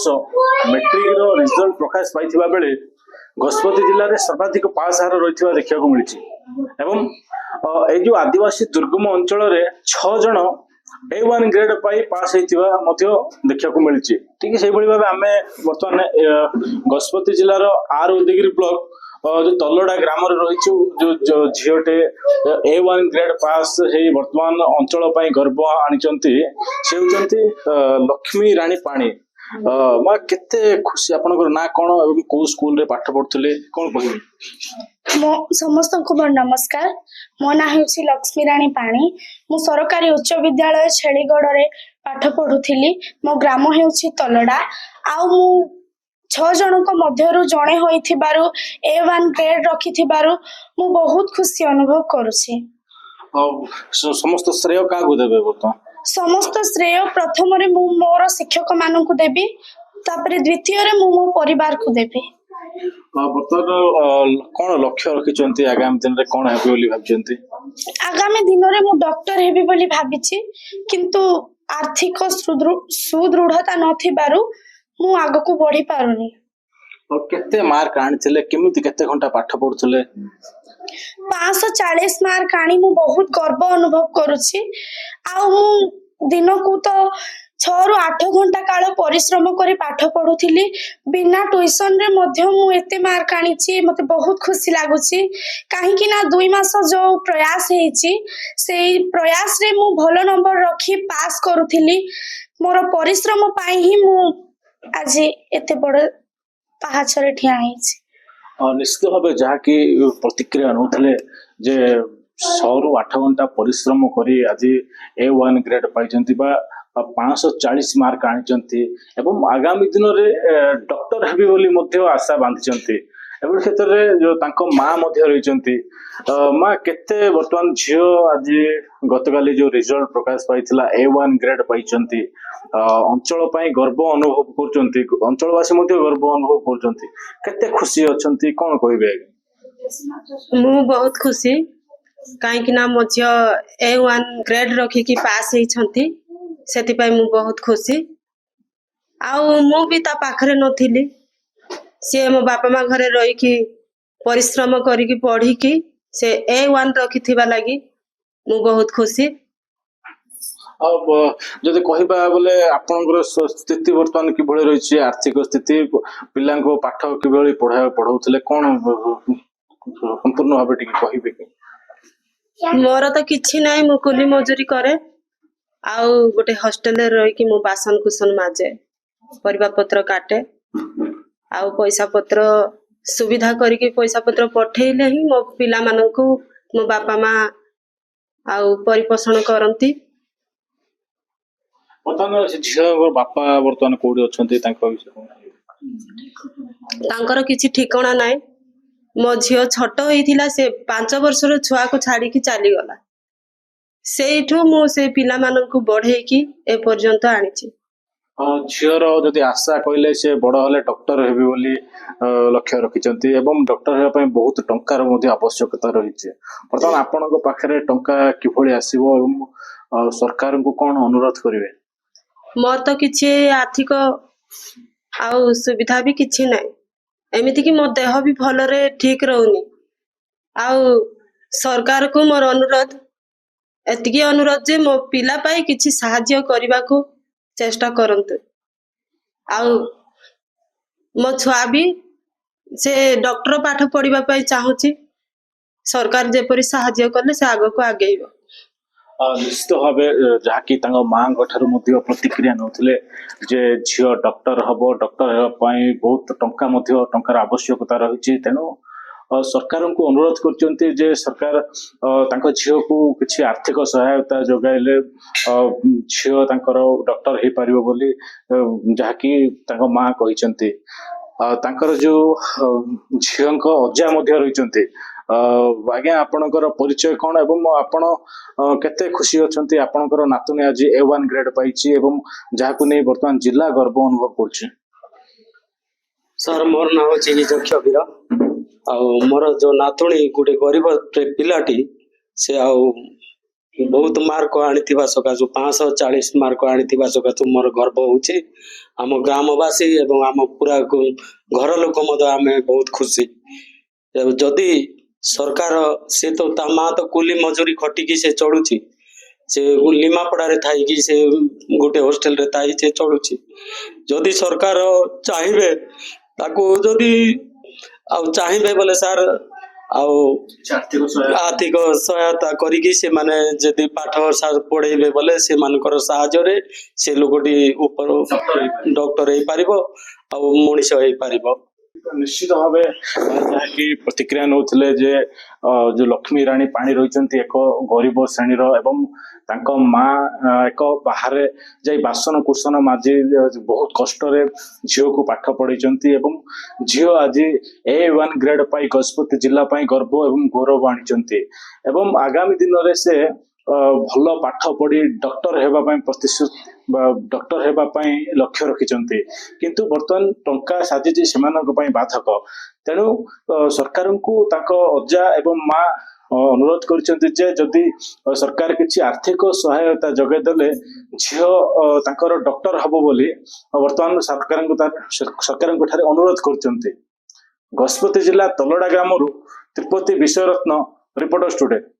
वर्ष metric result प्रकाश पाई बेले गजपति जिले में सर्वाधिक पास हार रही देखा मिली एवं ये जो आदिवासी दुर्गम अंचल 6 जन A1 ग्रेड पाई पास देखा मिली ठीक से भाव आम बर्तमान गजपति जिलार आर उदयगिरी ब्लॉक जो तलड़ा ग्राम रही जो झीटे A1 ग्रेड पास है वर्तमान अंचल गर्व आनी से होती लक्ष्मी रानी पाणी माँ केते खुशी आपनकर ना कौन एवं को स्कूल रे पाठ पढ़ुले कौन कहबे मो समस्त को नमस्कार मो ना हेउछि लक्ष्मी रानी पाणी मु सरकारी उच्च विद्यालय छेलीगढ़ रे पाठ पढ़ुथिली मो ग्राम हेउछि तलड़ा आ मु 6 जनक मध्यरु जणे होइथिबारु A1 ग्रेड रखिथिबारु मु बहुत खुशी अनुभव करूछि। समस्त श्रेय का को देबे बर्तमान समस्त श्रेय प्रथम रे मु मोर शिक्षक मानन को देबी तापरे द्वितीय रे मु मो परिवार को देबी। बर्तमान कौन लक्ष्य रखिचंती आगामी दिन रे कौन हेबी बोली भाबचंती आगामी दिन रे मु डॉक्टर हेबी बोली भाबिछि किंतु आर्थिक सुदृढ़ता नथिबारु मु आगो को बढ़ी पारुनी। और केते मार्क आनिथिले केमिति केते घंटा पाठ पढुथले 540 मार्क आनी मु बहुत गर्व अनुभव करूछि आ मु दिन को तो 6 रु 8 घंटा काल परिश्रम करी पाठ पढुथिली बिना ट्यूशन रे मध्य मु एते मार्क आनीछि मते बहुत खुशी लागुछि काहे कि ना 2 मास जो प्रयास हेछि सेई प्रयास रे मु भलो नंबर रखी पास करूथिली मोर परिश्रम पाई ही मु आज एते बड़ पहाचरे ठिया हेछि। निश्चित भाव जहाँकि प्रतिक्रिया नौले जे 6 रु 8 घंटा परिश्रम करी आज A1 ग्रेड पाई 540 मार्क आनी एवं आगामी दिन में डॉक्टर हेबी बोली आशा बांधी एवं क्षेत्र में जो माँ रही माँ केते वर्तमान झील आज गतकाली जो रिजल्ट प्रकाश पाई A1 ग्रेड पाई अंचल गर्व अनुभव कर अंचलवासी गर्व अनुभव कर खुशी अच्छा कौन कहे मु बहुत खुशी कहीं मो झील A1 ग्रेड रखिकी पास होती से मु बहुत खुशी मु भी ता पाखरे नथिली सी मो बापा माँ घरे रही परिश्रम करी पढ़ी की से A1 रखि लगी मु बहुत खुशी। अब जदि कहबा बोले आपनकर स्थिति वर्तमान कि भले रही आर्थिक स्थिति पिला पाठ कि पढ़ाउथले कौन संपूर्ण भाव टिके कहबे कि मोर तो किछि नाही मु कुली मजूरी करे आउ गोटे हॉस्टल रे रही कि मु बासन कुसन माजे परिबा पत्र काटे आउ पैसा पत्र सुविधा करके पैसा पत्र पठेले ही मो पिला माननकु मो बापा माँ आउ परिपोषण करंती। वर्तमान झील बापा वर्तमान कोडी अछंती तांकर किछि ठिकाना नाय मो झियो छोट होइथिला से 5 वर्षर छुआ को छाड़ी की चली गला सेठू मु से पिला माननकु बढ़े की ए पर्यंत आनिछि। झीर जदि आशा कहले से बड़ हेले डॉक्टर हेबी बोली लक्ष्य रखिचंती एवं डॉक्टर हेबा पय बहुत टंकार मध्ये आवश्यकता रहिছে वर्तमान आपनक पाखरे टंका किभଳି आसीबो एवं सरकार को कोन अनुरोध करिवे मोर तो किछि आर्थिक आउ सुविधा भी किछि नै एमिति कि मो देह भी भल रे ठीक रहउनी आउ सरकार को मोर अनुरोध एतिकी अनुरोध जे मो पिला पाई किछि सहाय्य करबा को चेष्टा करंतु आउ मो छुआ भी से डॉक्टर पाठ पढ़िबा पाई चाहूची सरकार जेपरि सहाय्य करले से आगो को आगेइबो। निश्चित भाव जहाँकि माँ प्रतिक्रिया नौले जे झील डॉक्टर हम डॉक्टर होगापी बहुत टंकार आवश्यकता रही तेणु सरकार को अनुरोध कर सरकार झील को किसी आर्थिक सहायता जोगाइले झील डॉक्टर हो पार बोली जहाँकि माँ कहते जो झील अजा रही आज्ञा आपणकर परिचय कौन एवं आपण केते खुशी अच्छी आपणकर नातुनी आज A1 ग्रेड पाई जहाँ नहीं बर्तमान जिला गर्व अनुभव कर सर मोर नाम हूँ क्षवीर आ मोर जो नातुणी गोटे गरीब पिलाटी से ବହୁତ ମାର୍କ ଆଣିଥିବା ସକାଶୁ 540 ମାର୍କ ଆଣିଥିବା ସକାଶୁ ମୋର ଗର୍ବ ହଉଛି। ଆମ ଗ୍ରାମବାସୀ ଏବଂ ଆମ ପୁରା ଘର ଲୋକ ମଧ୍ୟ ଆମେ ବହୁତ ଖୁସି। ଏବଂ ଯଦି ସରକାର ସେ ତ ତା ମା ତ କୁଲି ମଜୁରୀ ଖଟିକି ସେ ଚଳୁଛି, ସେ ଲିମାପଡ଼ାରେ ଥାଇକି ସେ ଗୋଟେ ହଷ୍ଟେଲରେ ଥାଇ ସେ ଚଳୁଛି। ଯଦି ସରକାର ଚାହିଁବେ ତାକୁ ଯଦି ଆଉ ଚାହିଁବେ ବୋଲେ ସାର୍ ଆଉ ଆର୍ଥିକ ସହାୟତା କରିକି ସେମାନେ ଯଦି ପାଠ ପଢେଇବେ ବୋଲେ ସେମାନଙ୍କର ସାହାଯ୍ୟରେ ସେ ଲୋକଟି ଉପର ଡକ୍ଟର ହେଇପାରିବ ଆଉ ମଣିଷ ହେଇପାରିବ। ନିଶ୍ଚିତ ଭାବେ ଯାହାକି ପ୍ରତିକ୍ରିୟା ନଉଥିଲେ ଯେ ଯୋଉ ଲକ୍ଷ୍ମୀ ରାଣୀ ପାଣି ରହିଛନ୍ତି ଏକ ଗରିବ ଶ୍ରେଣୀର ଏବଂ ତାଙ୍କ ମା ଏକ ବାହାରେ ଯାଇ ବାସନ କୁସନ ମାଜି ବହୁତ କଷ୍ଟରେ ଝିଅକୁ ପାଠ ପଢେଇଛନ୍ତି ଏବଂ ଝିଅ ଆଜି A1 ଗ୍ରେଡ ପାଇ ଗଜପତି ଜିଲ୍ଲା ପାଇଁ ଗର୍ବ ଏବଂ ଗୌରବ ଆଣିଛନ୍ତି ଏବଂ ଆଗାମୀ ଦିନରେ ସେ ଭଲ ପାଠ ପଢି ଡକ୍ଟର ହେବା ପାଇଁ ଡକ୍ଟର ହେବା ପାଇଁ ଲକ୍ଷ୍ୟ ରଖିଛନ୍ତି। କିନ୍ତୁ ବର୍ତ୍ତମାନ ଟଙ୍କା ସାଜିଛି ସେମାନଙ୍କ ପାଇଁ ବାଧକ। ତେଣୁ ସରକାରଙ୍କୁ ତାଙ୍କ ଅଜା ଏବଂ ମା ଅନୁରୋଧ କରିଛନ୍ତି ଯେ ଯଦି ସରକାର କିଛି ଆର୍ଥିକ ସହାୟତା ଯୋଗାଇ ଦେଲେ ଝିଅ ତାଙ୍କର ଡକ୍ଟର ହବ ବୋଲି ବର୍ତ୍ତମାନ ସରକାରଙ୍କ ଠାରେ ଅନୁରୋଧ କରୁଛନ୍ତି। ଗଜପତି ଜିଲ୍ଲା ତଲଡା ଗ୍ରାମରୁ ତ୍ରିପତି ବିଶ୍ୱରତ୍ନ, ରିପୋର୍ଟର ଷ୍ଟୁଡେଣ୍ଟ।